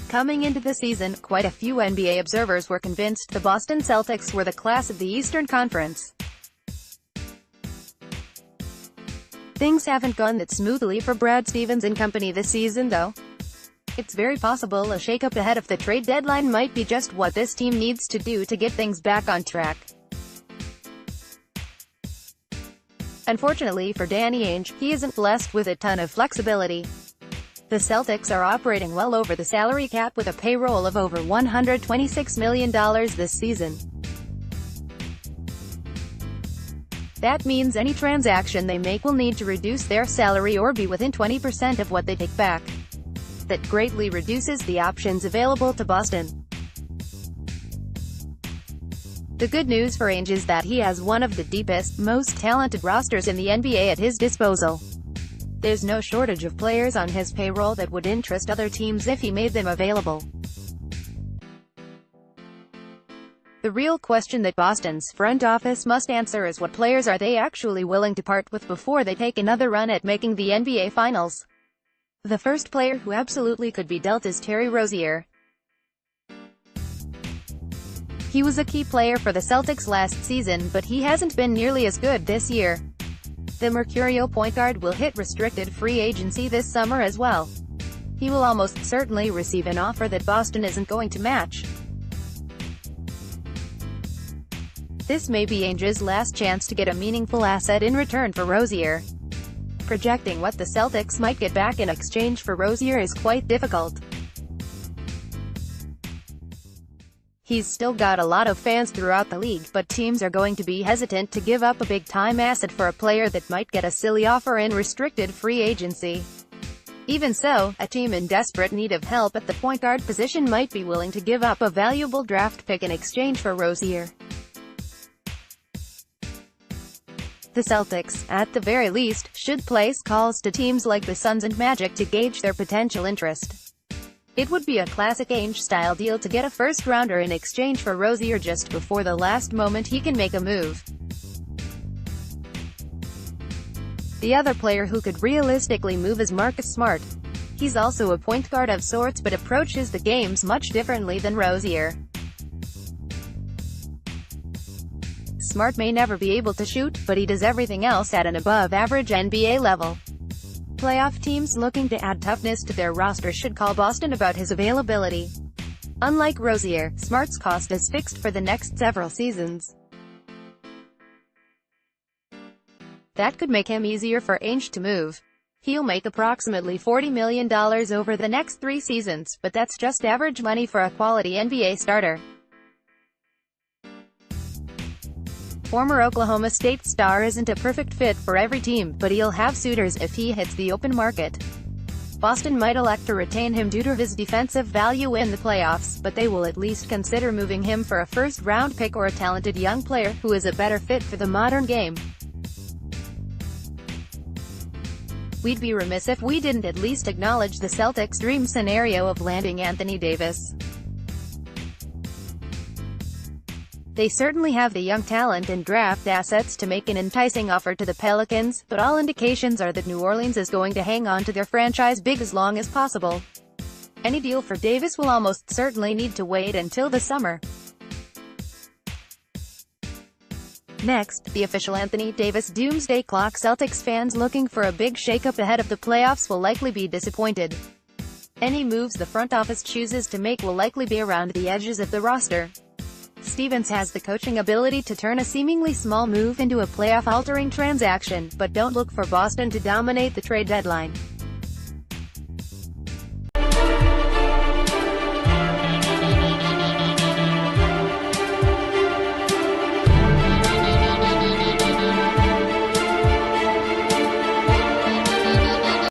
Coming into the season, quite a few NBA observers were convinced the Boston Celtics were the class of the Eastern Conference. Things haven't gone that smoothly for Brad Stevens and company this season though. It's very possible a shakeup ahead of the trade deadline might be just what this team needs to do to get things back on track. Unfortunately for Danny Ainge, he isn't blessed with a ton of flexibility. The Celtics are operating well over the salary cap with a payroll of over $126 million this season. That means any transaction they make will need to reduce their salary or be within 20% of what they take back. That greatly reduces the options available to Boston. The good news for Ainge is that he has one of the deepest, most talented rosters in the NBA at his disposal. There's no shortage of players on his payroll that would interest other teams if he made them available. The real question that Boston's front office must answer is what players are they actually willing to part with before they take another run at making the NBA Finals. The first player who absolutely could be dealt is Terry Rozier. He was a key player for the Celtics last season, but he hasn't been nearly as good this year. The Mercurial point guard will hit restricted free agency this summer as well. He will almost certainly receive an offer that Boston isn't going to match. This may be Ainge's last chance to get a meaningful asset in return for Rozier. Projecting what the Celtics might get back in exchange for Rozier is quite difficult. He's still got a lot of fans throughout the league, but teams are going to be hesitant to give up a big-time asset for a player that might get a silly offer in restricted free agency. Even so, a team in desperate need of help at the point guard position might be willing to give up a valuable draft pick in exchange for Rozier. The Celtics, at the very least, should place calls to teams like the Suns and Magic to gauge their potential interest. It would be a classic Ainge-style deal to get a first-rounder in exchange for Rozier just before the last moment he can make a move. The other player who could realistically move is Marcus Smart. He's also a point guard of sorts but approaches the games much differently than Rozier. Smart may never be able to shoot, but he does everything else at an above-average NBA level. Playoff teams looking to add toughness to their roster should call Boston about his availability. Unlike Rozier, Smart's cost is fixed for the next several seasons. That could make him easier for Ainge to move. He'll make approximately $40 million over the next 3 seasons, but that's just average money for a quality NBA starter. Former Oklahoma State star isn't a perfect fit for every team, but he'll have suitors if he hits the open market. Boston might elect to retain him due to his defensive value in the playoffs, but they will at least consider moving him for a first-round pick or a talented young player who is a better fit for the modern game. We'd be remiss if we didn't at least acknowledge the Celtics' dream scenario of landing Anthony Davis. They certainly have the young talent and draft assets to make an enticing offer to the Pelicans, but all indications are that New Orleans is going to hang on to their franchise big as long as possible. Any deal for Davis will almost certainly need to wait until the summer. Next, the official Anthony Davis doomsday clock. Celtics fans looking for a big shakeup ahead of the playoffs will likely be disappointed. Any moves the front office chooses to make will likely be around the edges of the roster. Stevens has the coaching ability to turn a seemingly small move into a playoff-altering transaction, but don't look for Boston to dominate the trade deadline.